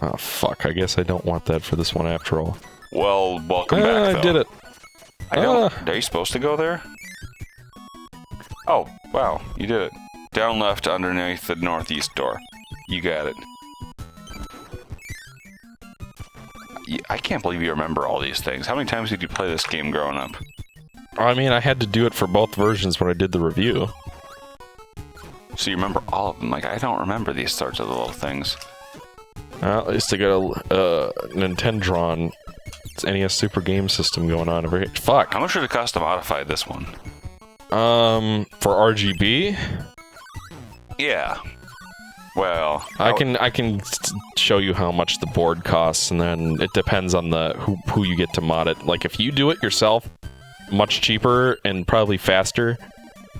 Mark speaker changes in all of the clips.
Speaker 1: Oh, fuck. I guess I don't want that for this one after all.
Speaker 2: Well, welcome back, though.
Speaker 1: I did it.
Speaker 2: I don't... Are you supposed to go there? Oh, wow. You did it. Down left underneath the northeast door. You got it. I can't believe you remember all these things. How many times did you play this game growing up?
Speaker 1: I mean, I had to do it for both versions when I did the review.
Speaker 2: So you remember all of them? Like, I don't remember these sorts of little things.
Speaker 1: Well, at least I got a Nintendron NES Super Game System going on over here. Fuck.
Speaker 2: How much would it cost to modify this one?
Speaker 1: For RGB?
Speaker 2: Yeah. Well,
Speaker 1: I can show you how much the board costs, and then it depends on who you get to mod it. Like, if you do it yourself, much cheaper and probably faster.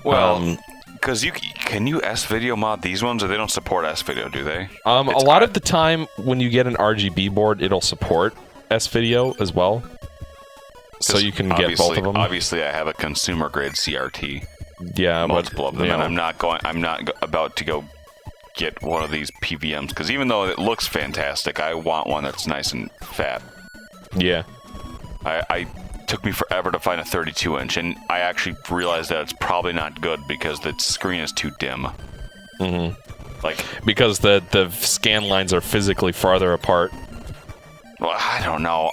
Speaker 2: Well, because can you S-Video mod these ones, or they don't support S-Video, do they?
Speaker 1: A lot of the time, when you get an RGB board, it'll support S-Video as well. So you can get both of them.
Speaker 2: Obviously, I have a consumer grade CRT.
Speaker 1: Yeah,
Speaker 2: multiple of them, and I'm not about to go get one of these PVMs, because even though it looks fantastic, I want one that's nice and fat.
Speaker 1: Yeah.
Speaker 2: I took me forever to find a 32-inch, and I actually realized that it's probably not good because the screen is too dim.
Speaker 1: Mm-hmm.
Speaker 2: Like,
Speaker 1: because the scan lines are physically farther apart.
Speaker 2: Well, I don't know.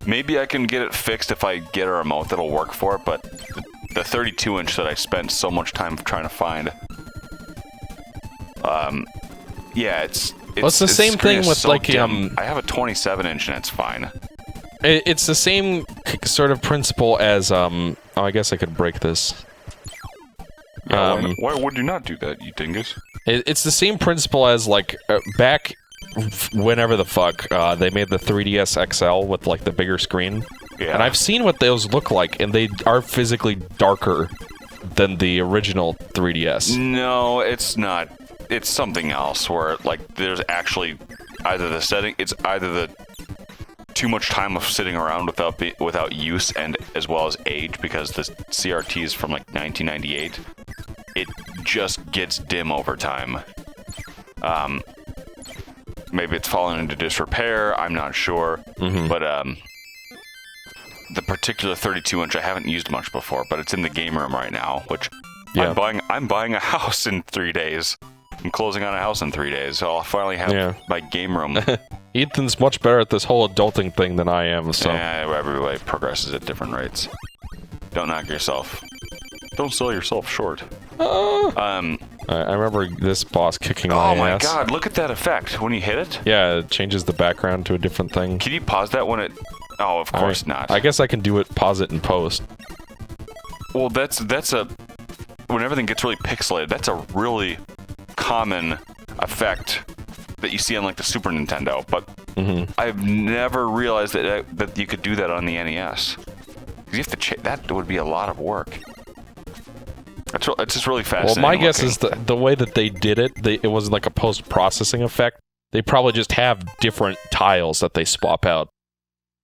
Speaker 2: Maybe I can get it fixed if I get a remote that'll work for it, but the 32-inch that I spent so much time trying to find... yeah, it's
Speaker 1: the same thing with,
Speaker 2: so
Speaker 1: like,
Speaker 2: dim. I have a 27-inch and it's fine.
Speaker 1: It's the same sort of principle as, oh, I guess I could break this.
Speaker 2: Why would you not do that, you dingus?
Speaker 1: It's the same principle as, like, back whenever the fuck, they made the 3DS XL with, like, the bigger screen.
Speaker 2: Yeah.
Speaker 1: And I've seen what those look like, and they are physically darker than the original 3DS.
Speaker 2: No, it's not. It's something else where, like, there's actually either the setting, it's either the too much time of sitting around without use, and as well as age, because the CRT is from, like, 1998. It just gets dim over time. Maybe it's fallen into disrepair, I'm not sure.
Speaker 1: Mm-hmm.
Speaker 2: But, the particular 32-inch I haven't used much before, but it's in the game room right now, which
Speaker 1: yeah.
Speaker 2: I'm buying a house in 3 days. I'm closing on a house in 3 days, so I'll finally have my game room.
Speaker 1: Ethan's much better at this whole adulting thing than I am, so...
Speaker 2: Yeah, everybody progresses at different rates. Don't knock yourself. Don't sell yourself short.
Speaker 1: I remember this boss kicking my ass.
Speaker 2: Oh my god, look at that effect when you hit it.
Speaker 1: Yeah, it changes the background to a different thing.
Speaker 2: Can you pause that when it... Oh, of course not.
Speaker 1: I guess I can do it, pause it, and post.
Speaker 2: Well, that's a... When everything gets really pixelated, that's a really common effect that you see on, like, the Super Nintendo, but I've never realized that you could do that on the NES. You have to that would be a lot of work. It's just really fascinating.
Speaker 1: Well, my guess is the way that they did it, it wasn't like a post-processing effect. They probably just have different tiles that they swap out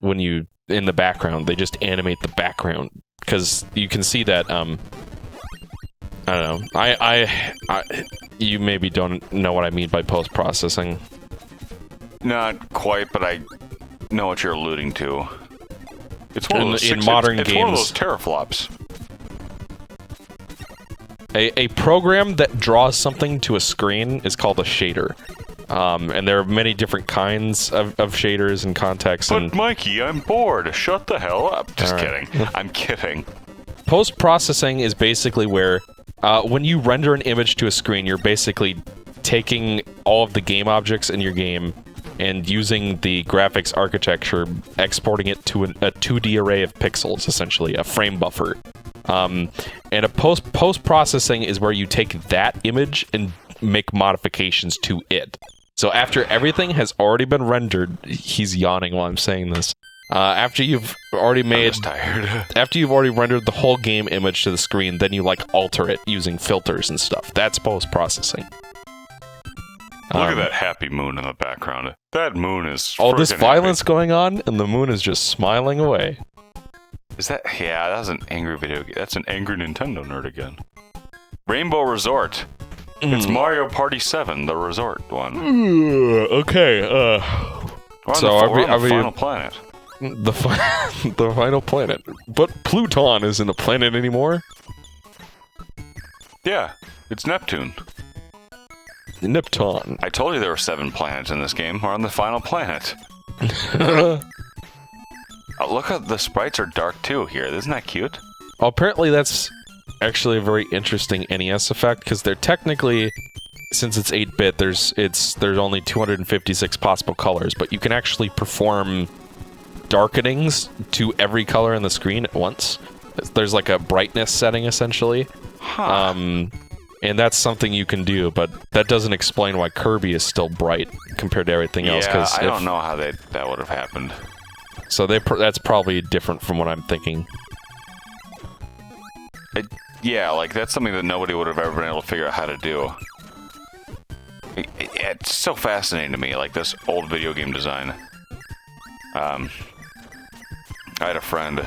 Speaker 1: when you, in the background. They just animate the background, because you can see that, I don't know. You maybe don't know what I mean by post-processing.
Speaker 2: Not quite, but I know what you're alluding to. It's one of those
Speaker 1: in modern games.
Speaker 2: It's one of those teraflops.
Speaker 1: A program that draws something to a screen is called a shader. And there are many different kinds of shaders and contexts.
Speaker 2: But Mikey, I'm bored. Shut the hell up. Just kidding. I'm kidding.
Speaker 1: Post-processing is basically where, when you render an image to a screen, you're basically taking all of the game objects in your game and using the graphics architecture, exporting it to a 2D array of pixels, essentially, a frame buffer. And a post-processing is where you take that image and make modifications to it. So after everything has already been rendered, he's yawning while I'm saying this. After you've already made, after you've already rendered the whole game image to the screen, then you, like, alter it using filters and stuff. That's post-processing.
Speaker 2: Look at that happy moon in the background. That moon is
Speaker 1: all this violence going on, and the moon is just smiling away.
Speaker 2: Is that... Yeah, that's an angry video game. That's an angry Nintendo nerd again. Rainbow Resort. It's Mario Party 7, the resort one.
Speaker 1: Okay,
Speaker 2: We're on the final planet.
Speaker 1: The final planet. But Pluton isn't a planet anymore.
Speaker 2: Yeah, it's Neptune.
Speaker 1: Neptune.
Speaker 2: I told you there were 7 planets in this game. We're on the final planet. Oh, look at the sprites are dark too here. Isn't that cute?
Speaker 1: Well, apparently that's actually a very interesting NES effect, because they're technically, since it's 8-bit, there's only 256 possible colors, but you can actually perform darkenings to every color on the screen at once. There's like a brightness setting, essentially.
Speaker 2: Huh.
Speaker 1: And that's something you can do, but that doesn't explain why Kirby is still bright compared to everything else.
Speaker 2: Yeah, I don't know how that would have happened.
Speaker 1: So that's probably different from what I'm thinking.
Speaker 2: Yeah, like that's something that nobody would have ever been able to figure out how to do. It's so fascinating to me, like this old video game design. I had a friend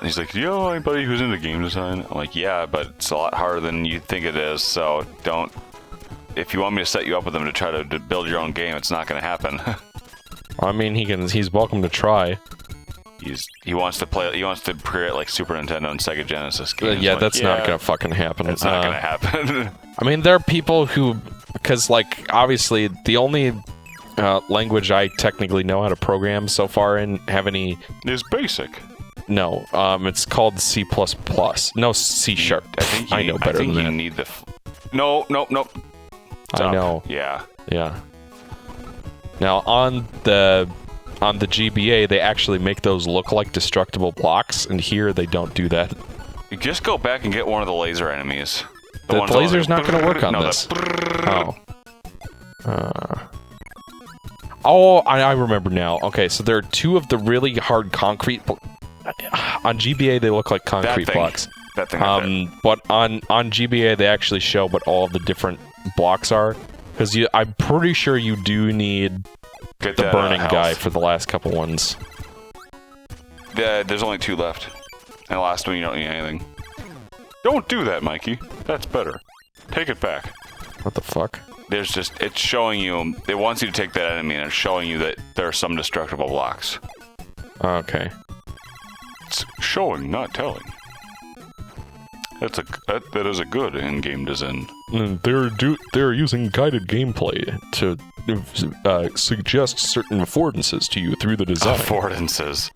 Speaker 2: he's like, yo, anybody who's into game design? I'm like, yeah, but it's a lot harder than you think it is, so don't... If you want me to set you up with them to try to build your own game, it's not going to happen.
Speaker 1: I mean, he's welcome to try.
Speaker 2: He wants to create like Super Nintendo and Sega Genesis games.
Speaker 1: Yeah, that's not gonna fucking happen.
Speaker 2: It's not gonna happen.
Speaker 1: I mean, there are people who, because like obviously the only language I technically know how to program so far and have any
Speaker 2: is BASIC.
Speaker 1: No, it's called C++. No, C#. I know better than that.
Speaker 2: You need the. No.
Speaker 1: I know.
Speaker 2: Yeah.
Speaker 1: Yeah. Now on the GBA, they actually make those look like destructible blocks, and here they don't do that.
Speaker 2: You just go back and get one of the laser enemies.
Speaker 1: The laser's not going to work on this. Oh, I remember now. Okay, so there are 2 of the really hard concrete. On GBA, they look like concrete blocks.
Speaker 2: That thing.
Speaker 1: But on GBA, they actually show what all the different blocks are. Because I'm pretty sure you do need the burning guy for the last couple ones.
Speaker 2: There's only 2 left. And the last one, you don't need anything. Don't do that, Mikey. That's better. Take it back.
Speaker 1: What the fuck?
Speaker 2: It's showing you, it wants you to take that enemy, and it's showing you that there are some destructible blocks.
Speaker 1: Okay.
Speaker 2: It's showing, not telling. That is a good in-game design.
Speaker 1: They're using guided gameplay to suggest certain affordances to you through the design.
Speaker 2: Affordances.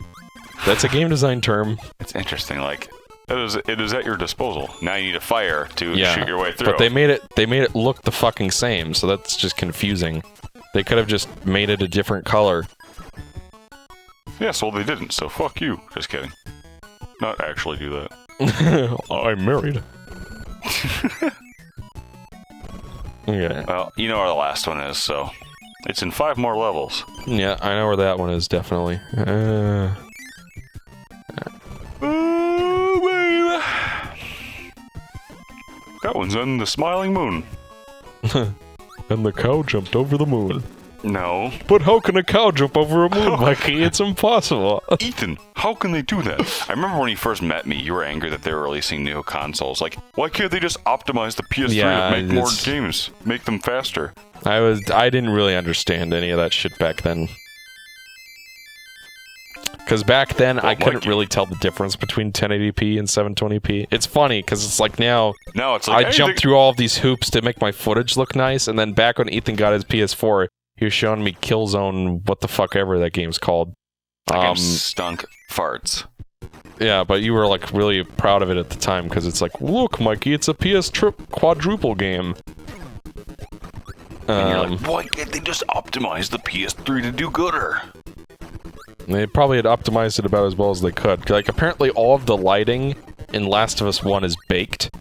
Speaker 1: That's a game design term.
Speaker 2: It's interesting. Like it is at your disposal. Now you need a fire to shoot your way through.
Speaker 1: But they made it look the fucking same, so that's just confusing. They could have just made it a different color.
Speaker 2: Yes, well they didn't. So fuck you. Just kidding. Not actually do that.
Speaker 1: I'm married. Yeah.
Speaker 2: Well, you know where the last one is, so it's in 5 more levels.
Speaker 1: Yeah, I know where that one is, definitely.
Speaker 2: Baby. That one's on the smiling moon.
Speaker 1: And the cow jumped over the moon.
Speaker 2: No.
Speaker 1: But how can a cow jump over a moon, Mikey? It's impossible.
Speaker 2: Ethan, how can they do that? I remember when you first met me, you were angry that they were releasing new consoles. Like, why can't they just optimize the PS3 to make more games? Make them faster.
Speaker 1: I didn't really understand any of that shit back then. Because back then, I couldn't really tell the difference between 1080p and 720p. It's funny, because it's like now,
Speaker 2: it's like,
Speaker 1: I jump through all of these hoops to make my footage look nice, and then back when Ethan got his PS4, he was showing me Killzone, what the fuck ever that game's called.
Speaker 2: That game stunk farts.
Speaker 1: Yeah, but you were like really proud of it at the time, because it's like, look, Mikey, it's a PS quadruple game.
Speaker 2: And you're like, why can't they just optimize the PS3 to do gooder?
Speaker 1: They probably had optimized it about as well as they could. Like, apparently all of the lighting in Last of Us 1 is baked,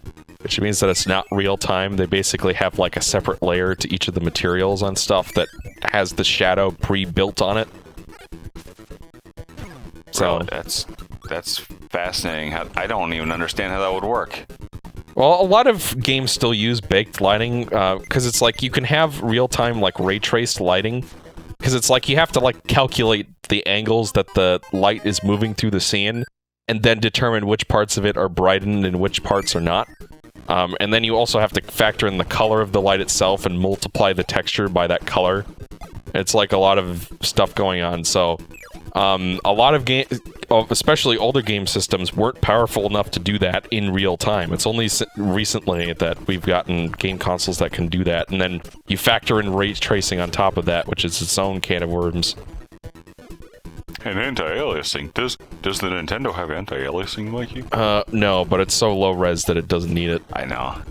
Speaker 1: which means that it's not real time. They basically have like a separate layer to each of the materials on stuff that has the shadow pre-built on it. So
Speaker 2: that's fascinating. I don't even understand how that would work.
Speaker 1: Well, a lot of games still use baked lighting, because it's like you can have real-time like ray traced lighting, because it's like you have to like calculate the angles that the light is moving through the scene, and then determine which parts of it are brightened and which parts are not. And then you also have to factor in the color of the light itself and multiply the texture by that color. It's like a lot of stuff going on, so... a lot of games, especially older game systems, weren't powerful enough to do that in real time. It's only recently that we've gotten game consoles that can do that, and then you factor in ray tracing on top of that, which is its own can of worms.
Speaker 2: And anti-aliasing. Does the Nintendo have anti-aliasing, Mikey?
Speaker 1: No, but it's so low res that it doesn't need it.
Speaker 2: I know.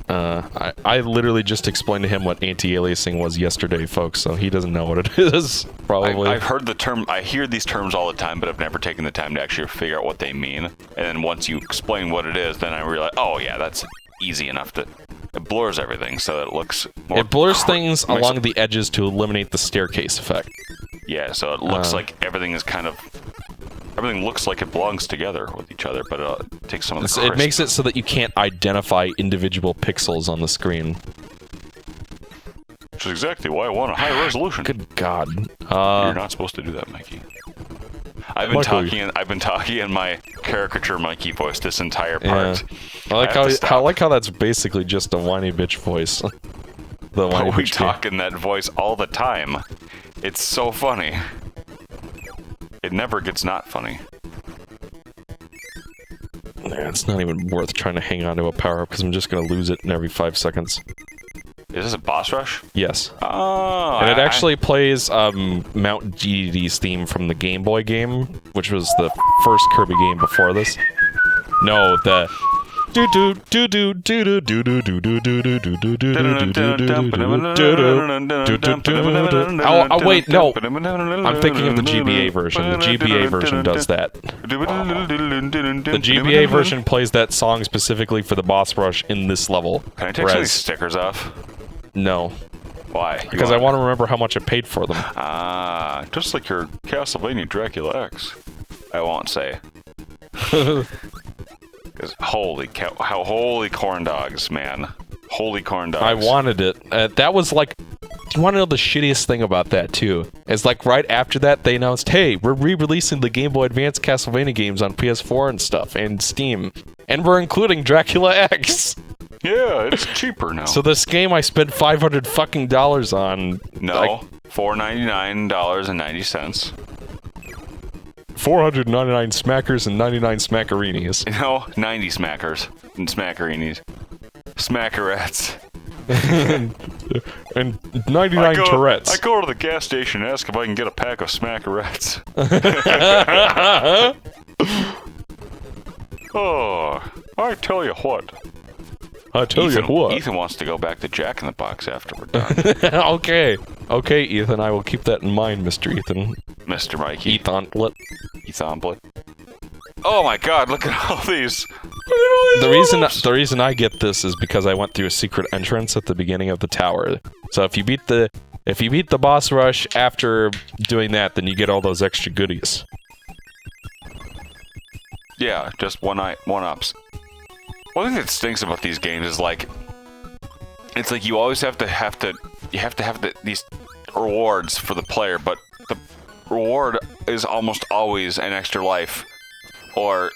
Speaker 1: I literally just explained to him what anti-aliasing was yesterday, folks, so he doesn't know what it is, probably.
Speaker 2: I've heard the term, I hear these terms all the time, but I've never taken the time to actually figure out what they mean. And then once you explain what it is, then I realize, oh yeah, that's easy enough to... It blurs everything so that it looks more...
Speaker 1: It blurs things along the edges to eliminate the staircase effect.
Speaker 2: Yeah, so it looks like everything is kind of... Everything looks like it belongs together with each other, but it takes some of the crisp.
Speaker 1: It makes it so that you can't identify individual pixels on the screen.
Speaker 2: Which is exactly why I want a high resolution.
Speaker 1: Good God.
Speaker 2: You're not supposed to do that, Mikey. I've been talking in my caricature Mikey voice this entire part.
Speaker 1: Yeah. I like how that's basically just a whiny bitch voice.
Speaker 2: We talk in that voice all the time. It's so funny. It never gets not funny.
Speaker 1: Yeah, it's not even worth trying to hang on to a power-up because I'm just going to lose it in every 5 seconds.
Speaker 2: Is this a boss rush?
Speaker 1: Yes.
Speaker 2: Oh,
Speaker 1: and it actually plays Mount DDD's theme from the Game Boy game, which was the first Kirby game before this. No, the... Oh, wait, no! I'm thinking of the GBA version. The GBA version does that. The GBA version plays that song specifically for the boss rush in this level.
Speaker 2: Can I take some of these stickers off?
Speaker 1: No.
Speaker 2: Why?
Speaker 1: Because I want to remember how much I paid for them.
Speaker 2: Ah, just like your Castlevania Dracula X. I won't say. Holy cow! Holy corn dogs, man! Holy corn dogs!
Speaker 1: I wanted it. That was like. You want to know the shittiest thing about that too? Is like right after that they announced, "Hey, we're re-releasing the Game Boy Advance Castlevania games on PS4 and stuff and Steam, and we're including Dracula X."
Speaker 2: Yeah, it's cheaper now.
Speaker 1: So this game I spent $500 fucking on.
Speaker 2: No, like, $499.90.
Speaker 1: 499 smackers and 99 smackerinis.
Speaker 2: No, 90 smackers and smackerinis. Smackerettes.
Speaker 1: And 99 Tourettes.
Speaker 2: I go to the gas station and ask if I can get a pack of smackerettes. Oh, I tell you what. Ethan wants to go back to Jack in the Box after we're done.
Speaker 1: Okay. Okay, Ethan, I will keep that in mind, Mr. Ethan.
Speaker 2: Mr. Mikey.
Speaker 1: Ethanblet.
Speaker 2: Oh my god, look at all these.
Speaker 1: The reason I get this is because I went through a secret entrance at the beginning of the tower. So if you beat the boss rush after doing that, then you get all those extra goodies.
Speaker 2: Yeah, just one-ups. One thing that stinks about these games is like, it's like you always have to have these rewards for the player, but the reward is almost always an extra life, or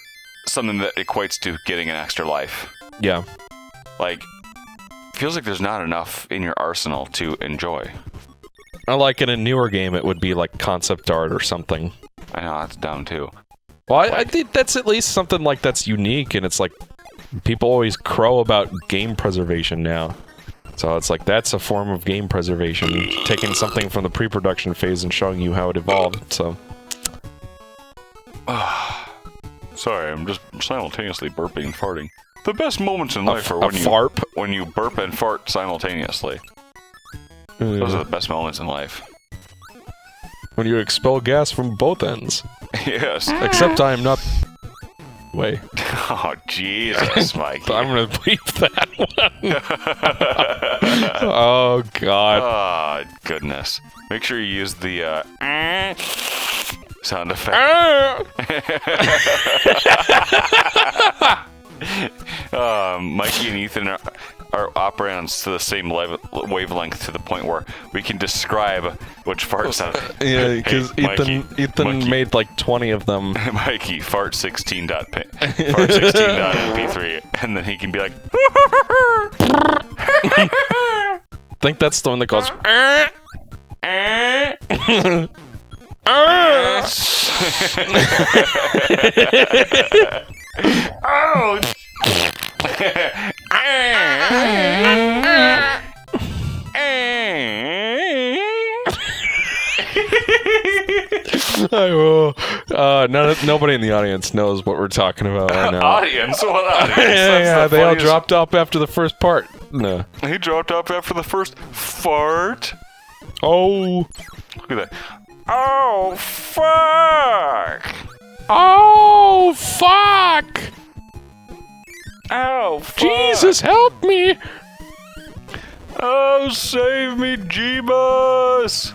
Speaker 2: something that equates to getting an extra life.
Speaker 1: Yeah.
Speaker 2: Like, feels like there's not enough in your arsenal to enjoy.
Speaker 1: Like in a newer game, it would be like concept art or something.
Speaker 2: I know, that's dumb too.
Speaker 1: Well, I think that's at least something like that's unique, and it's like, people always crow about game preservation now. So it's like, that's a form of game preservation, taking something from the pre-production phase and showing you how it evolved, so...
Speaker 2: Sorry, I'm just simultaneously burping and farting. The best moments in life are when you burp and fart simultaneously. Those are the best moments in life.
Speaker 1: When you expel gas from both ends.
Speaker 2: Yes.
Speaker 1: Except I am not... Way.
Speaker 2: Oh, Jesus, Mikey.
Speaker 1: I'm gonna bleep that one. Oh, God.
Speaker 2: Oh, goodness. Make sure you use the, sound effect. Mikey and Ethan our operands to the same wavelength to the point where we can describe which farts sound.
Speaker 1: Yeah, because Ethan made like 20 of them.
Speaker 2: Mikey, fart16.mp3, and then he can be like,
Speaker 1: I think that's the one that goes.
Speaker 2: oh.
Speaker 1: Nobody in the audience knows what we're talking about right now.
Speaker 2: Audience? What audience?
Speaker 1: Yeah, they all dropped off after the first part. No.
Speaker 2: He dropped off after the first fart.
Speaker 1: Oh.
Speaker 2: Look at that. Oh, fuck!
Speaker 1: Oh, fuck!
Speaker 2: Oh, fuck!
Speaker 1: Jesus, help me!
Speaker 2: Oh, save me, Jeebus!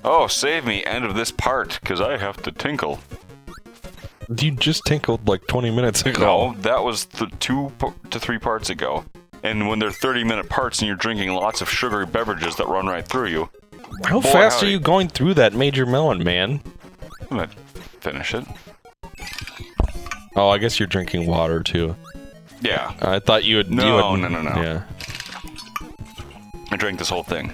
Speaker 2: Oh, save me, end of this part, because I have to tinkle.
Speaker 1: You just tinkled like 20 minutes ago.
Speaker 2: No, that was 2 to 3 parts ago. And when they're 30-minute parts and you're drinking lots of sugary beverages that run right through you.
Speaker 1: How fast are you going through that Major Melon, man?
Speaker 2: I'm gonna finish it.
Speaker 1: Oh, I guess you're drinking water, too.
Speaker 2: Yeah.
Speaker 1: I thought you would...
Speaker 2: No.
Speaker 1: Yeah.
Speaker 2: I drank this whole thing.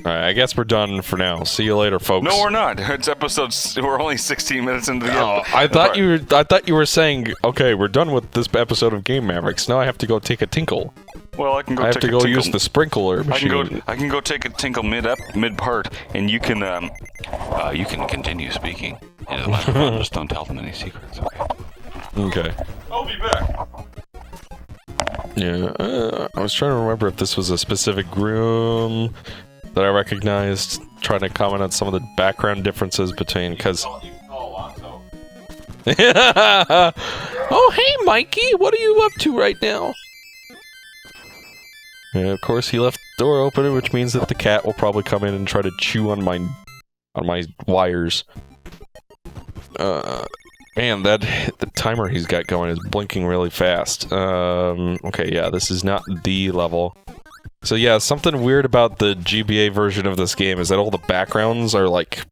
Speaker 1: Alright, I guess we're done for now. See you later, folks.
Speaker 2: No, we're not. It's episodes. We're only 16 minutes into the episode.
Speaker 1: I thought you were saying, okay, we're done with this episode of Game Mavericks. Now I have to go take a tinkle.
Speaker 2: Well, I can go.
Speaker 1: I have to go use the sprinkler machine.
Speaker 2: I can go take a tinkle mid part, and you can continue speaking. Just don't tell them any secrets, okay?
Speaker 1: Okay.
Speaker 2: I'll be back.
Speaker 1: Yeah, I was trying to remember if this was a specific room that I recognized. Trying to comment on some of the background differences between, because. Oh, hey, Mikey, what are you up to right now? Yeah, of course, he left the door open, which means that the cat will probably come in and try to chew on my wires. Man, the timer he's got going is blinking really fast. Okay, yeah, this is not the level. So yeah, something weird about the GBA version of this game is that all the backgrounds are like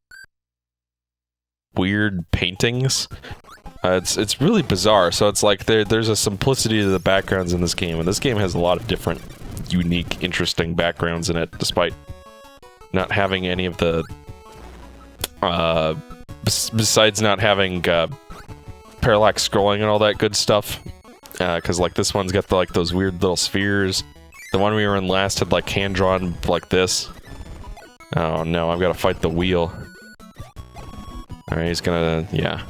Speaker 1: weird paintings. It's really bizarre. So it's like there's a simplicity to the backgrounds in this game, and this game has a lot of different, unique, interesting backgrounds in it, despite not having any of the besides not having parallax scrolling and all that good stuff. Because like this one's got like those weird little spheres. The one we were in last had like hand-drawn like this. Oh no, I've got to fight the wheel. Alright, he's gonna... yeah.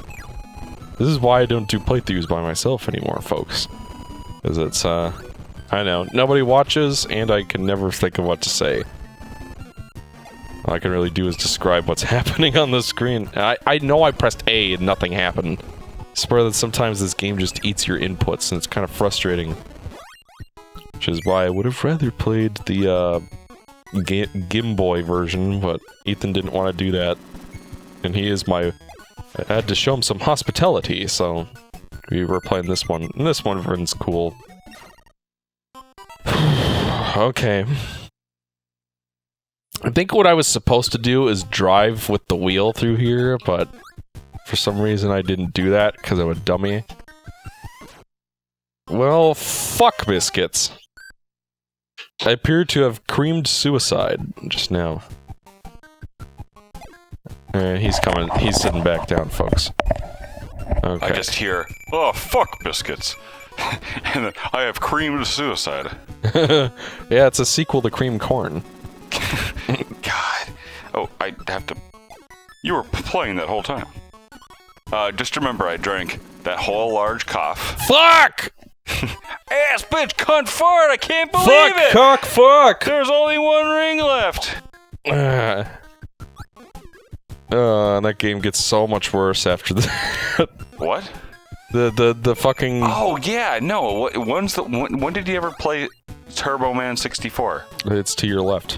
Speaker 1: This is why I don't do playthroughs by myself anymore, folks. Because it's, I know, nobody watches, and I can never think of what to say. All I can really do is describe what's happening on the screen. I know I pressed A and nothing happened. I swear that sometimes this game just eats your inputs, and it's kind of frustrating. Which is why I would have rather played the, Game Boy version, but Ethan didn't want to do that. And he is my... I had to show him some hospitality, so... we were playing this one. And this one version's cool. Okay. I think what I was supposed to do is drive with the wheel through here, but... for some reason I didn't do that, because I'm a dummy. Well, fuck biscuits. I appear to have creamed suicide just now. He's coming. He's sitting back down, folks. Okay.
Speaker 2: I just hear, oh, fuck biscuits. And then, I have creamed suicide.
Speaker 1: Yeah, it's a sequel to Cream Corn.
Speaker 2: God. Oh, I have to... You were playing that whole time. Just remember I drank that whole large cough.
Speaker 1: Fuck!
Speaker 2: Ass bitch cunt fart, I can't believe it!
Speaker 1: Fuck, cock, fuck!
Speaker 2: There's only one ring left!
Speaker 1: That game gets so much worse after that.
Speaker 2: What?
Speaker 1: The fucking...
Speaker 2: Oh, yeah, no, when did you ever play Turbo Man 64?
Speaker 1: It's to your left.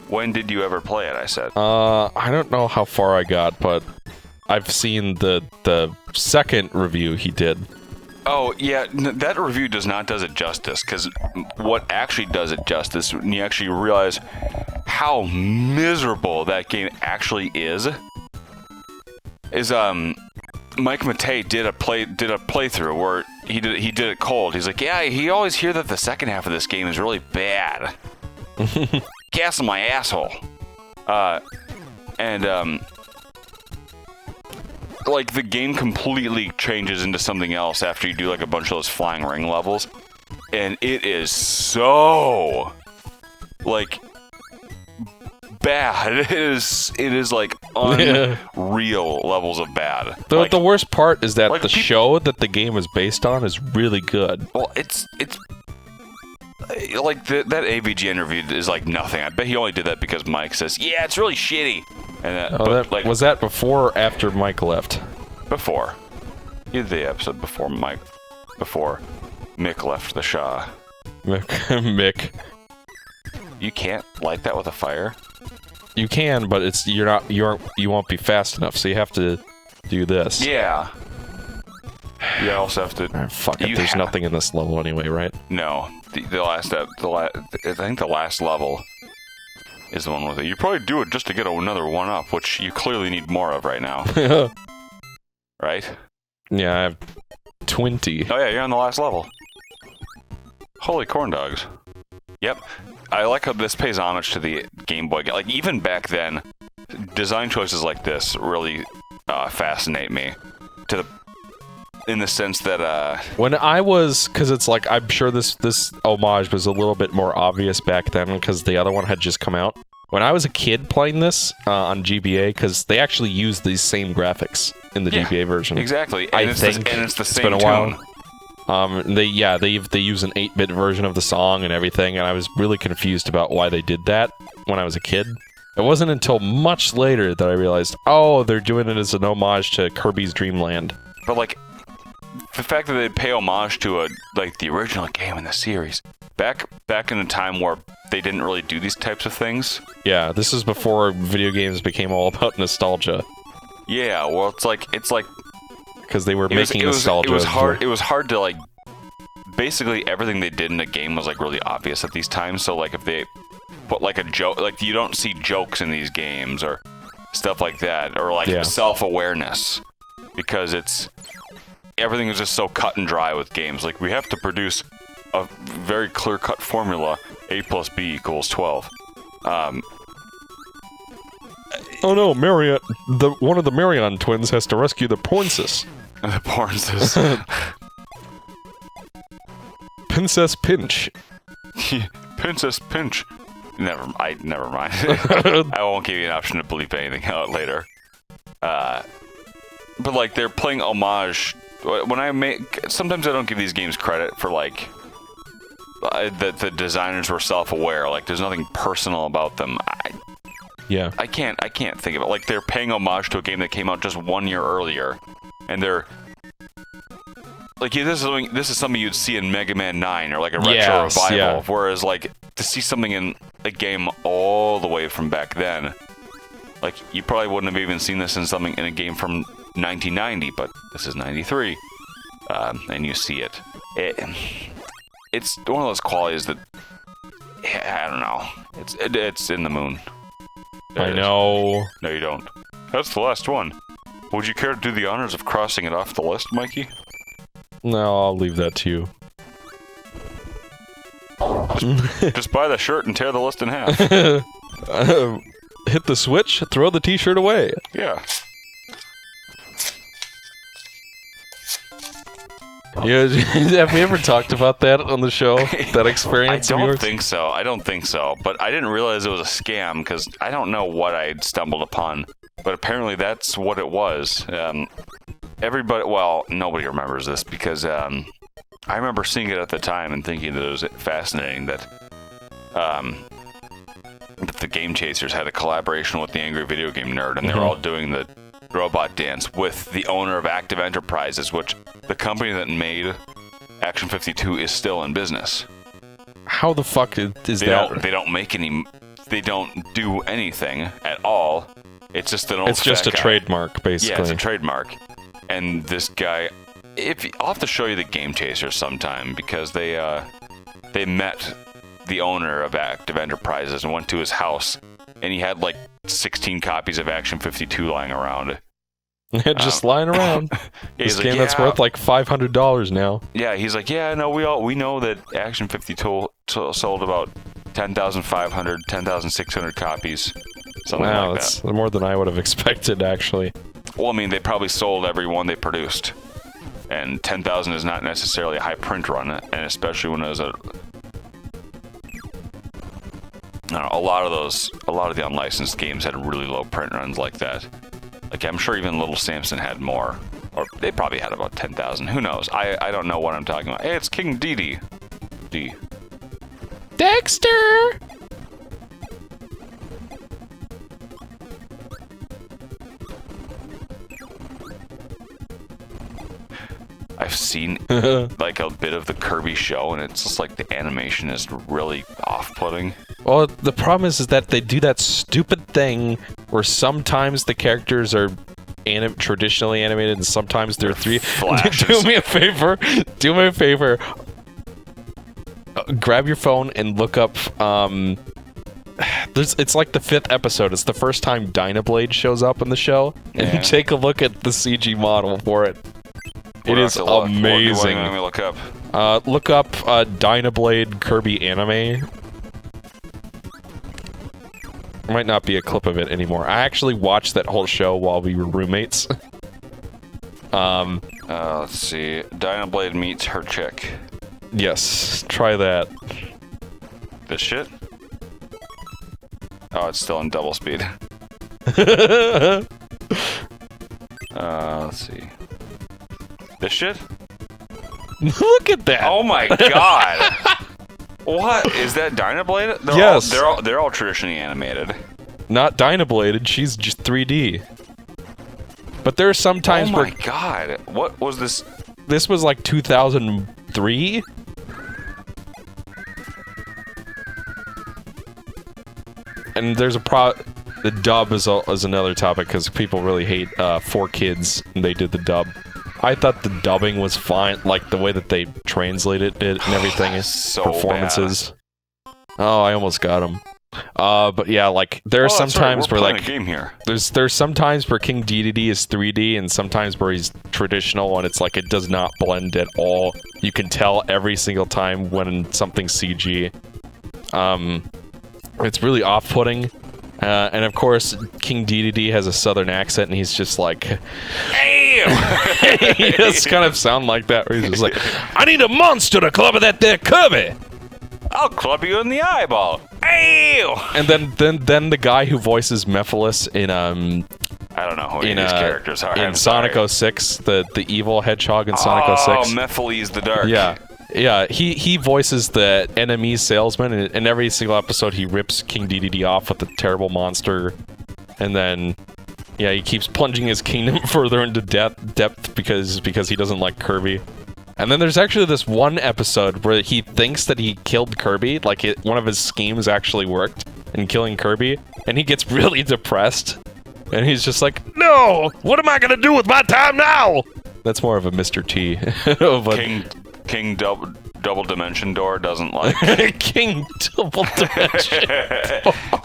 Speaker 2: When did you ever play it, I said?
Speaker 1: I don't know how far I got, but I've seen the second review he did.
Speaker 2: Oh, yeah, that review does not does it justice, because what actually does it justice, when you actually realize how miserable that game actually is Mike Matei did a playthrough where he did it cold. He's like, yeah, he always hear that the second half of this game is really bad. Gas in my asshole. Like, the game completely changes into something else after you do, like, a bunch of those flying ring levels. And it is so, like, bad. It is like, unreal levels of bad.
Speaker 1: The worst part is that the show that the game is based on is really good.
Speaker 2: Well, it's like, that AVG interview is like nothing. I bet he only did that because Mike says, yeah, it's really shitty. And
Speaker 1: was that before or after Mike left?
Speaker 2: Before. He did the episode before Mick left the show.
Speaker 1: Mick.
Speaker 2: You can't light that with a fire?
Speaker 1: You can, but you won't be fast enough, so you have to do this.
Speaker 2: Yeah. You also have to.
Speaker 1: Fuck it. There's nothing in this level anyway, right?
Speaker 2: No. I think the last level is the one with it. You probably do it just to get another one up, which you clearly need more of right now. Right?
Speaker 1: Yeah, I have 20.
Speaker 2: Oh yeah, you're on the last level. Holy corn dogs. Yep. I like how this pays homage to the Game Boy. Like, even back then, design choices like this really fascinate me. In the sense that,
Speaker 1: when I was... Because it's like, I'm sure this homage was a little bit more obvious back then, because the other one had just come out. When I was a kid playing this on GBA, because they actually used these same graphics in the GBA version.
Speaker 2: Exactly.
Speaker 1: And it's
Speaker 2: the same
Speaker 1: been a
Speaker 2: tune.
Speaker 1: While. They use an 8-bit version of the song and everything, and I was really confused about why they did that when I was a kid. It wasn't until much later that I realized, oh, they're doing it as an homage to Kirby's Dream Land.
Speaker 2: But, like, the fact that they pay homage to the original game in the series, back in a time where they didn't really do these types of things.
Speaker 1: Yeah, this is before video games became all about nostalgia.
Speaker 2: Yeah, well, it's like
Speaker 1: because they were making nostalgia.
Speaker 2: It was hard to, like, basically everything they did in the game was, like, really obvious at these times. So, like, if they put, like, a joke, like, you don't see jokes in these games or stuff like that, or, like, self-awareness, because everything is just so cut and dry with games. Like, we have to produce a very clear-cut formula, A plus B equals 12.
Speaker 1: Oh no, one of the Marion twins has to rescue the Princess.
Speaker 2: The Princess.
Speaker 1: Princess Pinch.
Speaker 2: Princess Pinch. Never mind. I won't give you an option to bleep anything out later. But, like, they're playing homage. Sometimes I don't give these games credit for, like, that the designers were self-aware. Like, there's nothing personal about them. I can't think of it. Like, they're paying homage to a game that came out just 1 year earlier, and they're like, this is something you'd see in Mega Man 9 or like a retro revival. Yeah. Whereas, like, to see something in a game all the way from back then, like, you probably wouldn't have even seen this in a game from 1990, but this is 93, and you see it. It's one of those qualities that, I don't know. It's in the moon.
Speaker 1: I know.
Speaker 2: No, you don't. That's the last one. Would you care to do the honors of crossing it off the list, Mikey?
Speaker 1: No, I'll leave that to you.
Speaker 2: Just buy the shirt and tear the list in half.
Speaker 1: Hit the switch, throw the t-shirt away.
Speaker 2: Yeah.
Speaker 1: Yeah, have we ever talked about that on the show? That experience?
Speaker 2: I don't think so. But I didn't realize it was a scam because I don't know what I stumbled upon. But apparently that's what it was. Nobody remembers this because I remember seeing it at the time and thinking that it was fascinating that the Game Chasers had a collaboration with the Angry Video Game Nerd, and they were all doing the robot dance with the owner of Active Enterprises, which the company that made Action 52 is still in business.
Speaker 1: How the fuck is that?
Speaker 2: They don't do anything at all. It's just an old.
Speaker 1: It's just a trademark, basically.
Speaker 2: Yeah, it's a trademark. And this guy, I'll have to show you the Game Chasers sometime because they met the owner of Active Enterprises and went to his house, and he had like 16 copies of Action 52 lying around.
Speaker 1: Just lying around. This game that's worth like $500 now.
Speaker 2: Yeah, he's like, yeah, no, we know that Action 52 sold about 10,500, 10,600 copies. Something
Speaker 1: wow,
Speaker 2: like
Speaker 1: that's
Speaker 2: that.
Speaker 1: more than I would have expected, actually.
Speaker 2: Well, I mean, they probably sold every one they produced. And 10,000 is not necessarily a high print run, and especially when it was a lot of the unlicensed games had really low print runs like that. Like, I'm sure even Little Samson had more. Or they probably had about 10,000. Who knows? I don't know what I'm talking about. Hey, it's King Dedede. D.
Speaker 1: Dexter!
Speaker 2: I've seen like a bit of the Kirby show, and it's just like the animation is really off-putting.
Speaker 1: Well, the problem is that they do that stupid thing where sometimes the characters are traditionally animated, and sometimes they're 3D.
Speaker 2: Flashes.
Speaker 1: Do me a favor. Do me a favor. Grab your phone and look up. It's like the 5th episode. It's the first time Dynablade shows up in the show, and take a look at the CG model for it. It is amazing.
Speaker 2: What do you want me to look up?
Speaker 1: Look up Dynablade Kirby anime. Might not be a clip of it anymore. I actually watched that whole show while we were roommates.
Speaker 2: Let's see. Dynablade meets her chick.
Speaker 1: Yes, try that.
Speaker 2: This shit? Oh, it's still in double speed. Let's see. This shit?
Speaker 1: Look at that!
Speaker 2: Oh my god! What is that? Dynablade?
Speaker 1: Yes.
Speaker 2: They're all traditionally animated.
Speaker 1: Not Dynabladed. She's just 3D. But there are some times where.
Speaker 2: Oh my god! What was this?
Speaker 1: This was like 2003. And there's the dub is another topic because people really hate 4Kids and they did the dub. I thought the dubbing was fine, like the way that they translated it and everything.
Speaker 2: So
Speaker 1: performances. Bad. Oh, I almost got him. But yeah, like there are some times where like
Speaker 2: a game here.
Speaker 1: there's some times where King Dedede is 3D and sometimes where he's traditional and it's like it does not blend at all. You can tell every single time when something's CG. It's really off-putting. And of course, King Dedede has a southern accent, and he's just like, "Damn!" He just kind of sound like that, where he's just like, "I need a monster to club that there Kirby.
Speaker 2: I'll club you in the eyeball." Ew!
Speaker 1: And then the guy who voices Mephiles in
Speaker 2: I don't know who these characters are.
Speaker 1: In Sonic 06, the evil hedgehog in Sonic 06.
Speaker 2: Oh, Mephiles the Dark.
Speaker 1: Yeah, he voices the enemy salesman, and in every single episode he rips King Dedede off with a terrible monster, and then, yeah, he keeps plunging his kingdom further into depth because he doesn't like Kirby. And then there's actually this one episode where he thinks that he killed Kirby, like one of his schemes actually worked in killing Kirby, and he gets really depressed, and he's just like, "No! What am I gonna do with my time now?" That's more of a Mr. T.
Speaker 2: King Double Dimension Door doesn't like.
Speaker 1: King Double Dimension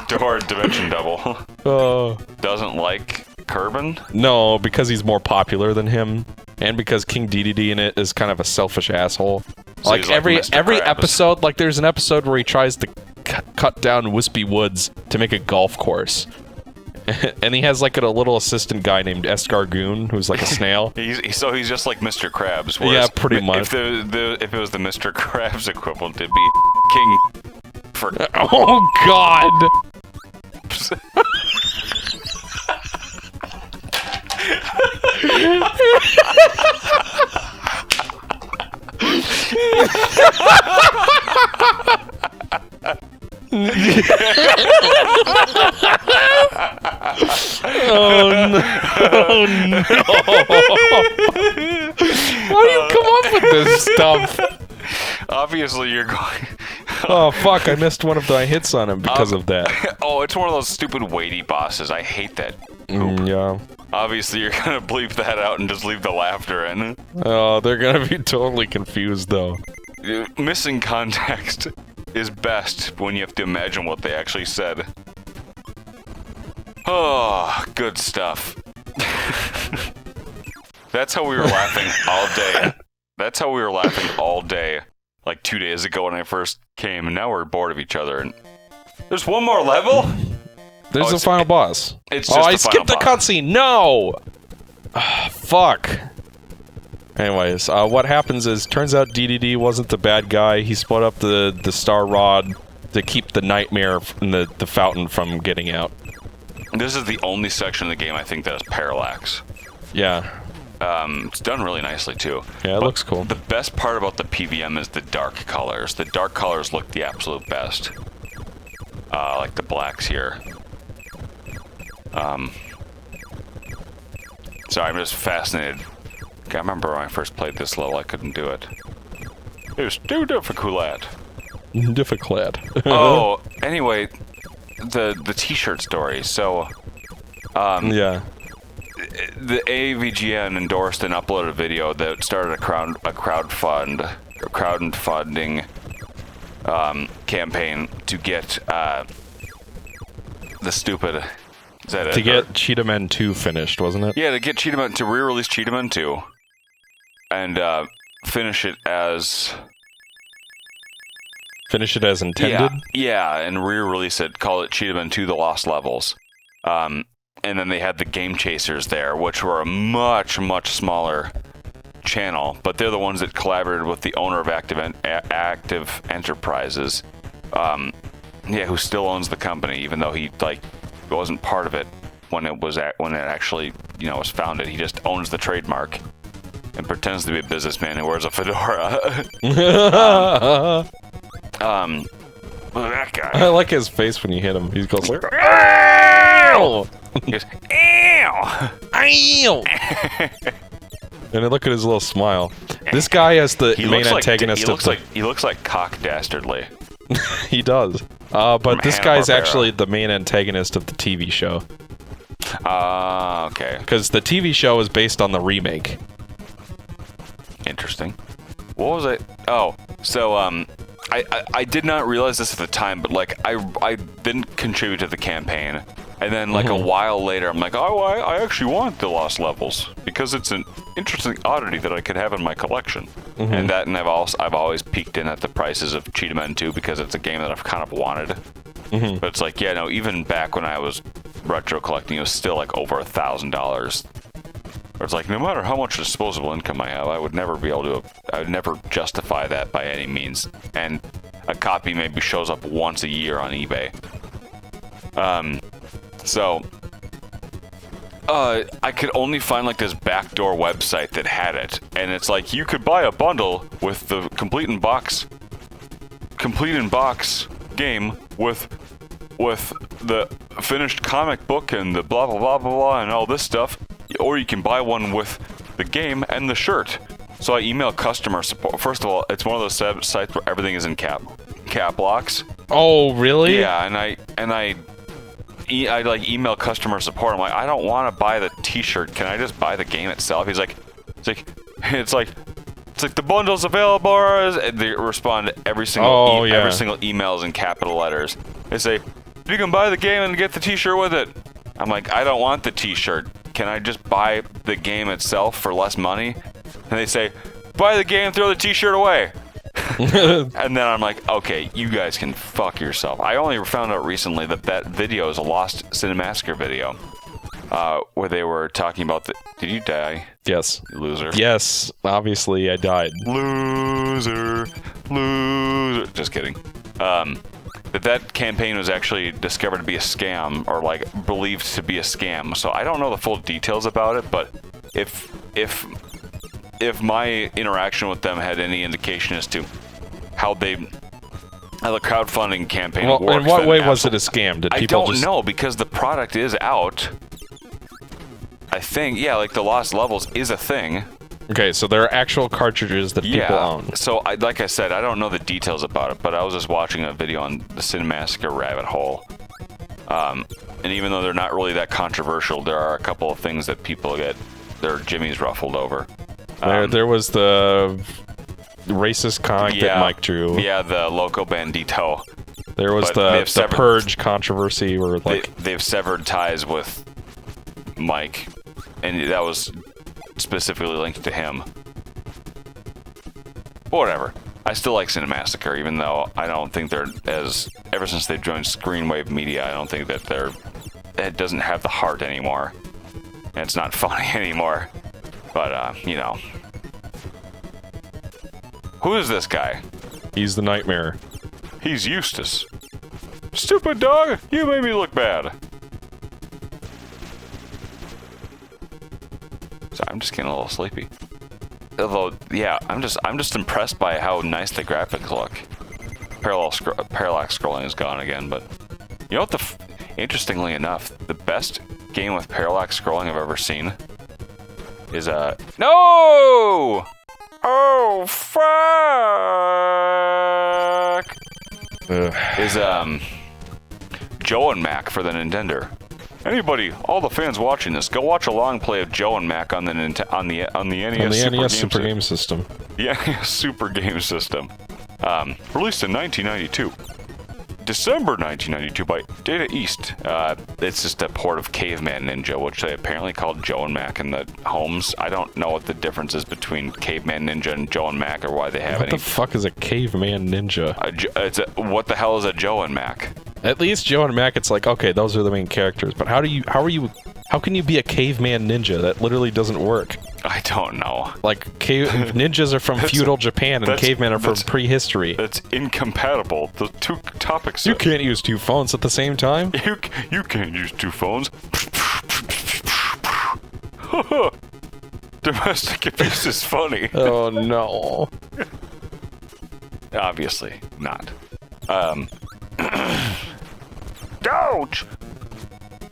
Speaker 2: Door Dimension Double. Doesn't like Kerbin?
Speaker 1: No, because he's more popular than him, and because King Dedede in it is kind of a selfish asshole. So like every episode, like there's an episode where he tries to cut down Wispy Woods to make a golf course. And he has like a little assistant guy named Escargoon, who's like a snail.
Speaker 2: So he's just like Mr. Krabs.
Speaker 1: Yeah, pretty much.
Speaker 2: If it was the Mr. Krabs equivalent, it'd be King for.
Speaker 1: Oh God! Oh no! Oh no! How do you come up with this stuff?
Speaker 2: Obviously, you're going.
Speaker 1: Oh, fuck, I missed one of my hits on him because of that.
Speaker 2: Oh, it's one of those stupid weighty bosses. I hate that.
Speaker 1: Yeah.
Speaker 2: Obviously, you're gonna bleep that out and just leave the laughter in.
Speaker 1: Oh, they're gonna be totally confused, though.
Speaker 2: Missing context is best when you have to imagine what they actually said. Oh, good stuff. That's how we were laughing all day. That's how we were laughing all day. Like 2 days ago when I first came, and now we're bored of each other. And there's one more level?
Speaker 1: There's a final boss.
Speaker 2: It's just
Speaker 1: I
Speaker 2: the
Speaker 1: skipped the
Speaker 2: final
Speaker 1: cutscene. No! Fuck. Anyways, what happens is, turns out DDD wasn't the bad guy. He split up the star rod to keep the nightmare in the fountain from getting out.
Speaker 2: This is the only section of the game I think that has parallax.
Speaker 1: Yeah.
Speaker 2: It's done really nicely too.
Speaker 1: Yeah, it looks cool.
Speaker 2: The best part about the PVM is the dark colors. The dark colors look the absolute best. Like the blacks here. Sorry, I'm just fascinated. I remember when I first played this level, I couldn't do it. It was too difficult.
Speaker 1: Difficult.
Speaker 2: Oh, anyway, the t-shirt story. So,
Speaker 1: yeah.
Speaker 2: The AVGN endorsed and uploaded a video that started a crowdfunding campaign to get the stupid. Is that
Speaker 1: to get Cheetah Men 2 finished, wasn't it?
Speaker 2: Yeah, to get Cheetah Men to re-release Cheetah Men 2 and finish it as intended. Yeah, and re-release it. Call it Cheetah Men 2: The Lost Levels. And then they had the Game Chasers there, which were a much smaller channel, but they're the ones that collaborated with the owner of Active Enterprises, who still owns the company, even though he wasn't part of it when it actually was founded. He just owns the trademark and pretends to be a businessman who wears a fedora. That guy.
Speaker 1: I like his face when you hit him. He goes like, "Ow!"
Speaker 2: He goes, "Ow!
Speaker 1: Ow!" And then look at his little smile. This guy has the main antagonist of the...
Speaker 2: He looks like Cock Dastardly.
Speaker 1: He does. But this guy's actually the main antagonist of the TV show.
Speaker 2: Okay.
Speaker 1: Because the TV show is based on the remake.
Speaker 2: Interesting. What was it? Oh, so, I did not realize this at the time, but, I didn't contribute to the campaign. And then, a while later, I'm like, oh, I actually want the Lost Levels, because it's an interesting oddity that I could have in my collection. And I've always peeked in at the prices of Cheetah Men 2, because it's a game that I've kind of wanted. But it's like, yeah, no, even back when I was retro collecting, it was still, over $1,000. Or it's like, no matter how much disposable income I have, I would never be able to, I would never justify that by any means. And a copy maybe shows up once a year on eBay. So, I could only find this backdoor website that had it, and it's like, you could buy a bundle with the complete in box game with the finished comic book and the blah blah blah blah blah and all this stuff, or you can buy one with the game and the shirt. So I email customer support. First of all, it's one of those sites where everything is in cap locks.
Speaker 1: Oh, really?
Speaker 2: Yeah, and I email customer support. I'm like, I don't want to buy the T-shirt. Can I just buy the game itself? He's like, it's like the bundle's available. And they respond to every single every single email is in capital letters. They say, you can buy the game and get the T-shirt with it. I'm like, I don't want the T-shirt. Can I just buy the game itself for less money? And they say, buy the game, throw the T-shirt away. And then I'm like, okay, you guys can fuck yourself. I only found out recently that video is a lost Cinemassacre video, where they were talking about the... Did you die?
Speaker 1: Yes.
Speaker 2: You loser.
Speaker 1: Yes, obviously I died.
Speaker 2: Loser. Just kidding. That campaign was actually discovered to be a scam, or believed to be a scam. So I don't know the full details about it, but if my interaction with them had any indication as to how the crowdfunding campaign works.
Speaker 1: In what way was it a scam? Did people
Speaker 2: I don't know, because the product is out. I think, yeah, the Lost Levels is a thing.
Speaker 1: Okay, so there are actual cartridges that people own.
Speaker 2: So, like I said, I don't know the details about it, but I was just watching a video on the Cinemassacre rabbit hole. And even though they're not really that controversial, there are a couple of things that people get their jimmies ruffled over.
Speaker 1: There was the racist comic that Mike drew.
Speaker 2: Yeah, the Loco Bandito.
Speaker 1: There was the Purge controversy where like
Speaker 2: they've severed ties with Mike, and that was specifically linked to him. But whatever. I still like Cinemassacre, even though I don't think they're as... Ever since they've joined Screenwave Media, I don't think that it doesn't have the heart anymore. And it's not funny anymore. But, you know. Who is this guy?
Speaker 1: He's the Nightmare.
Speaker 2: He's Eustace. Stupid dog! You made me look bad. Sorry, I'm just getting a little sleepy. Although, yeah, I'm just impressed by how nice the graphics look. Parallax scrolling is gone again, but you know what? Interestingly enough, the best game with parallax scrolling I've ever seen is no! Oh fuck! Is Joe and Mac for the Nintendo. Anybody, all the fans watching this, go watch a long play of Joe and Mac on the NES
Speaker 1: Super Game System.
Speaker 2: Yeah, Super Game System. Released in 1992. December 1992 by Data East. It's just a port of Caveman Ninja, which they apparently called Joe and Mac in the homes. I don't know what the difference is between Caveman Ninja and Joe and Mac, or why they have
Speaker 1: What the fuck is a Caveman Ninja?
Speaker 2: What the hell is a Joe and Mac?
Speaker 1: At least Joe and Mac, it's like, okay, those are the main characters, but how can you be a caveman ninja? That literally doesn't work.
Speaker 2: I don't know.
Speaker 1: Like, ninjas are from feudal Japan, and cavemen are from prehistory.
Speaker 2: That's incompatible. The two topics...
Speaker 1: You can't use two phones at the same time.
Speaker 2: You can't use two phones. Domestic abuse is funny.
Speaker 1: Oh, no.
Speaker 2: Obviously not. Ouch!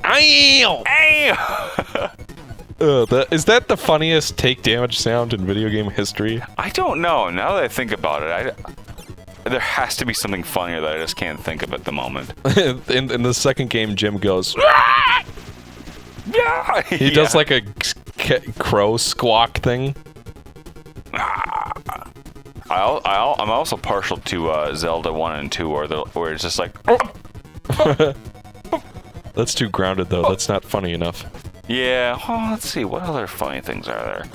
Speaker 1: Ow!
Speaker 2: Ow!
Speaker 1: Is that the funniest take damage sound in video game history?
Speaker 2: I don't know. Now that I think about it, there has to be something funnier that I just can't think of at the moment.
Speaker 1: in the second game, Jim goes...
Speaker 2: Yeah!
Speaker 1: He does like a crow squawk thing.
Speaker 2: I'm also partial to Zelda 1 and 2, where it's just like...
Speaker 1: That's too grounded, though. That's not funny enough.
Speaker 2: Yeah, well, let's see. What other funny things are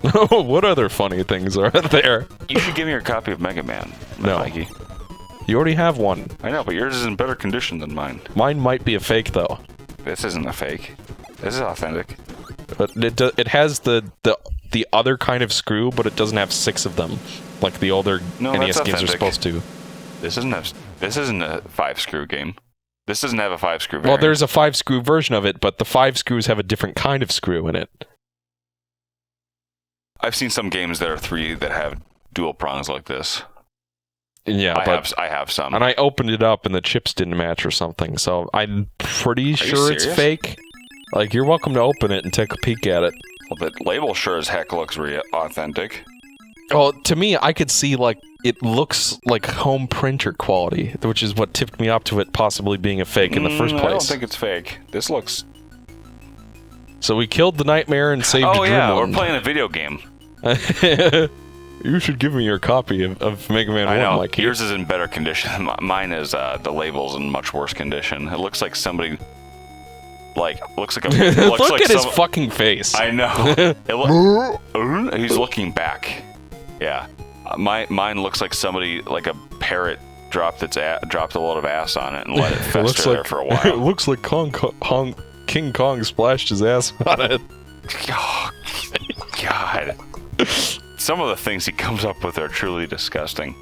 Speaker 2: there?
Speaker 1: What other funny things are there?
Speaker 2: You should give me your copy of Mega Man,
Speaker 1: no.
Speaker 2: Mikey.
Speaker 1: You already have one.
Speaker 2: I know, but yours is in better condition than mine.
Speaker 1: Mine might be a fake, though.
Speaker 2: This isn't a fake. This is authentic.
Speaker 1: But it has the other kind of screw, but it doesn't have 6 of them, like the older NES games are supposed to.
Speaker 2: This isn't a 5-screw game. This doesn't have a 5-screw variant.
Speaker 1: Well, there's a 5-screw version of it, but the 5 screws have a different kind of screw in it.
Speaker 2: I've seen some games that are 3 that have dual prongs like this.
Speaker 1: Yeah,
Speaker 2: I have some.
Speaker 1: And I opened it up and the chips didn't match or something, so I'm pretty sure it's fake. Like, you're welcome to open it and take a peek at it.
Speaker 2: Well, the label sure as heck looks authentic.
Speaker 1: Well, to me, I could see, like, it looks like home printer quality, which is what tipped me up to it possibly being a fake in the first place.
Speaker 2: I don't think it's fake. This looks...
Speaker 1: So we killed the Nightmare and saved Dreamland. Oh yeah,
Speaker 2: we're playing a video game.
Speaker 1: You should give me your copy of Mega Man 1,
Speaker 2: I know.
Speaker 1: Mikey.
Speaker 2: Yours is in better condition. Mine is, the label's in much worse condition. It looks like somebody... looks like a...
Speaker 1: Look at his fucking face.
Speaker 2: I know. He's looking back. Yeah. Mine looks like somebody, like a parrot, dropped a load of ass on it and let it fester there for a while.
Speaker 1: It looks like King Kong splashed his ass on it.
Speaker 2: Oh, God. Some of the things he comes up with are truly disgusting.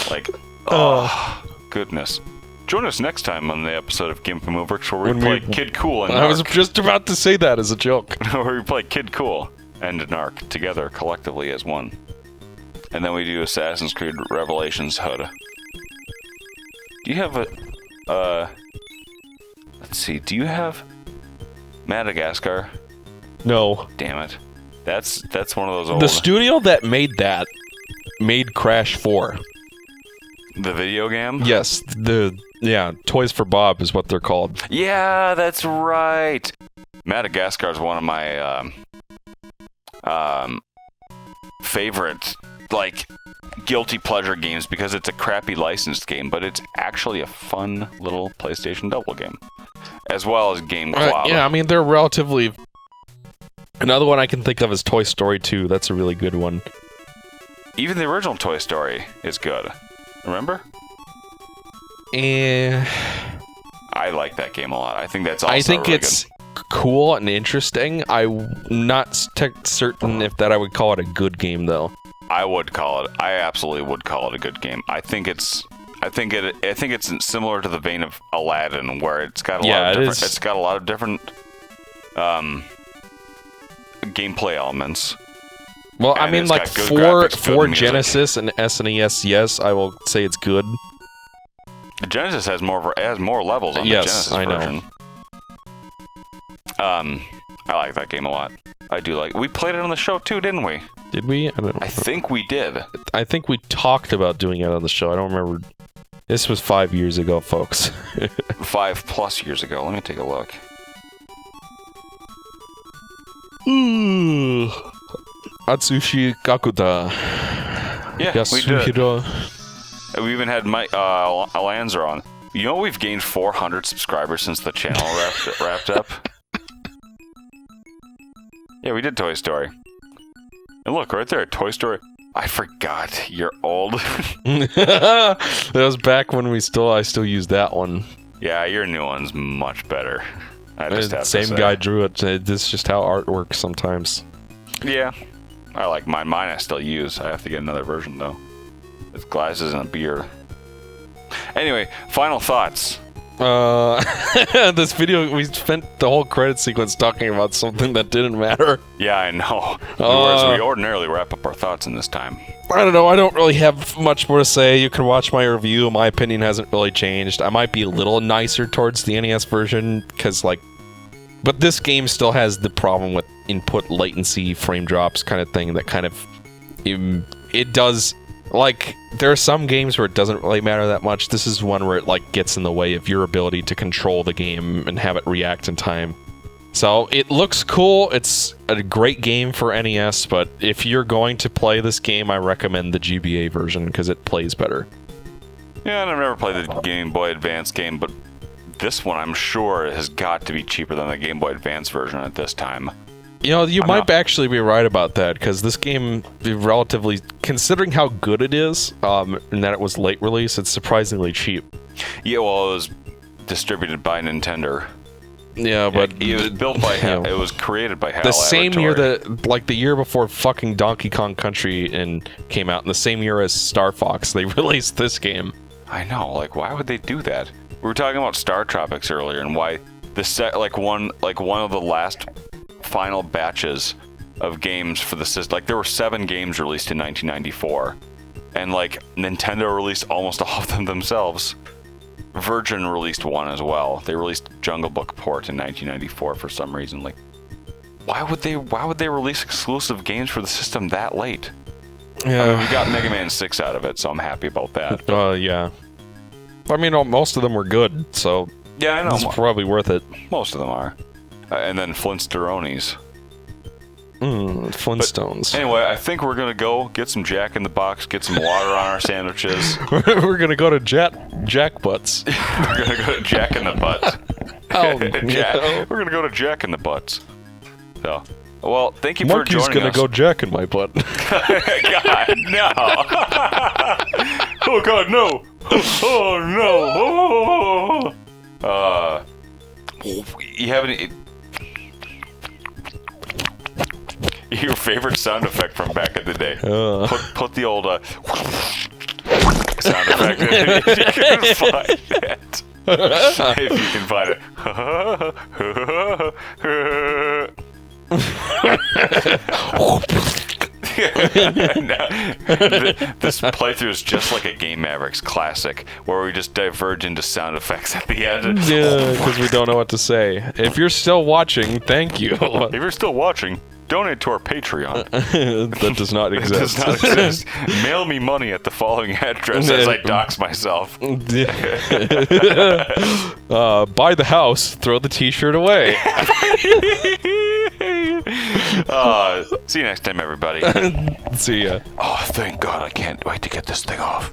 Speaker 2: Like, oh, goodness. Join us next time on the episode of Gimp and Mavericks where we play Kid Cool and Narc.
Speaker 1: I was just about to say that as a joke.
Speaker 2: Where we play Kid Cool and Narc together collectively as one. And then we do Assassin's Creed Revelations HUD. Do you have a... let's see, do you have Madagascar?
Speaker 1: No.
Speaker 2: Damn it. That's one of those old...
Speaker 1: The studio that made that made Crash 4.
Speaker 2: The video game?
Speaker 1: Yes, Toys for Bob is what they're called.
Speaker 2: Yeah, that's right. Madagascar is one of my favorite, like, guilty pleasure games because it's a crappy licensed game, but it's actually a fun little PlayStation Double game, as well as Game Club.
Speaker 1: Yeah, I mean, they're relatively... Another one I can think of is Toy Story 2. That's a really good one.
Speaker 2: Even the original Toy Story is good. Remember?
Speaker 1: I
Speaker 2: like that game a lot. I think that's also really
Speaker 1: it's cool and interesting. I'm not certain if that I would call it a good game, though.
Speaker 2: I absolutely would call it a good game. I think it's similar to the vein of Aladdin, where it's got a lot of different gameplay elements.
Speaker 1: Well, I mean, like, for Genesis and SNES, yes, I will say it's good.
Speaker 2: The Genesis has more levels on the Genesis version. I like that game a lot. I do like... We played it on the show, too, didn't we?
Speaker 1: Did we?
Speaker 2: I think we did.
Speaker 1: I think we talked about doing it on the show. I don't remember. This was 5 years ago, folks.
Speaker 2: 5+ years ago. Let me take a look.
Speaker 1: Atsushi Kakuta.
Speaker 2: Yeah, we did. We even had Mike Alanzer on. You know we've gained 400 subscribers since the channel wrapped up? Yeah, we did Toy Story. And look, right there, Toy Story. I forgot. You're old.
Speaker 1: That was back when I still used that one.
Speaker 2: Yeah, your new one's much better. I just have to
Speaker 1: same
Speaker 2: say.
Speaker 1: guy drew it. This is just how art works sometimes.
Speaker 2: Yeah. I like mine. Mine I still use. I have to get another version, though. With glasses and a beard. Anyway, final thoughts.
Speaker 1: This video, we spent the whole credit sequence talking about something that didn't matter.
Speaker 2: Yeah, I know. Whereas we ordinarily wrap up our thoughts in this time.
Speaker 1: I don't know. I don't really have much more to say. You can watch my review. My opinion hasn't really changed. I might be a little nicer towards the NES version, because, like... But this game still has the problem with input latency, frame drops kind of thing that kind of... It does... Like, there are some games where it doesn't really matter that much. This is one where it, like, gets in the way of your ability to control the game and have it react in time. So, it looks cool. It's a great game for NES, but if you're going to play this game, I recommend the GBA version, because it plays better.
Speaker 2: Yeah, I've never played the Game Boy Advance game, but this one, I'm sure, has got to be cheaper than the Game Boy Advance version at this time.
Speaker 1: You know, you might actually be right about that, because this game, relatively, considering how good it is, and that it was late release, it's surprisingly cheap.
Speaker 2: Yeah, well, it was distributed by Nintendo.
Speaker 1: Yeah, but...
Speaker 2: It was built by it was created by HAL
Speaker 1: The same year that, like, the year before fucking Donkey Kong Country came out, in the same year as Star Fox, they released this game.
Speaker 2: I know, like, why would they do that? We were talking about Star Tropics earlier, and why one of the last... final batches of games for the system. Like, there were 7 games released in 1994, and like Nintendo released almost all of them themselves. Virgin released one as well. They released Jungle Book port in 1994 for some reason. Like, why would they release exclusive games for the system that late?
Speaker 1: Yeah,
Speaker 2: I mean, we got Mega Man 6 out of it, so I'm happy about that.
Speaker 1: Yeah. I mean, most of them were good, so
Speaker 2: yeah, I know.
Speaker 1: It's probably worth it.
Speaker 2: Most of them are. And then Flintstones.
Speaker 1: Flintstones.
Speaker 2: But anyway, I think we're gonna go get some Jack in the Box, get some water on our sandwiches.
Speaker 1: We're gonna go to Jack Butts.
Speaker 2: We're gonna go to Jack in the Butt.
Speaker 1: Oh, no.
Speaker 2: We're gonna go to Jack in the Butts. So, well, thank you for joining us.
Speaker 1: Monkey's gonna go Jack in my butt.
Speaker 2: God, no! Oh God, no! Oh no! You have any? Your favorite sound effect from back in the day? Put the old sound effect in if you can find it. If you can find it. This playthrough is just like a Game Mavericks classic, where we just diverge into sound effects at the end.
Speaker 1: Yeah, because we don't know what to say. If you're still watching, thank you.
Speaker 2: If you're still watching, donate to our Patreon.
Speaker 1: That does not
Speaker 2: It
Speaker 1: exist.
Speaker 2: does not exist. Mail me money at the following address as I dox myself.
Speaker 1: Buy the house, throw the t-shirt away.
Speaker 2: See you next time, everybody.
Speaker 1: See ya.
Speaker 2: Oh, thank God. I can't wait to get this thing off.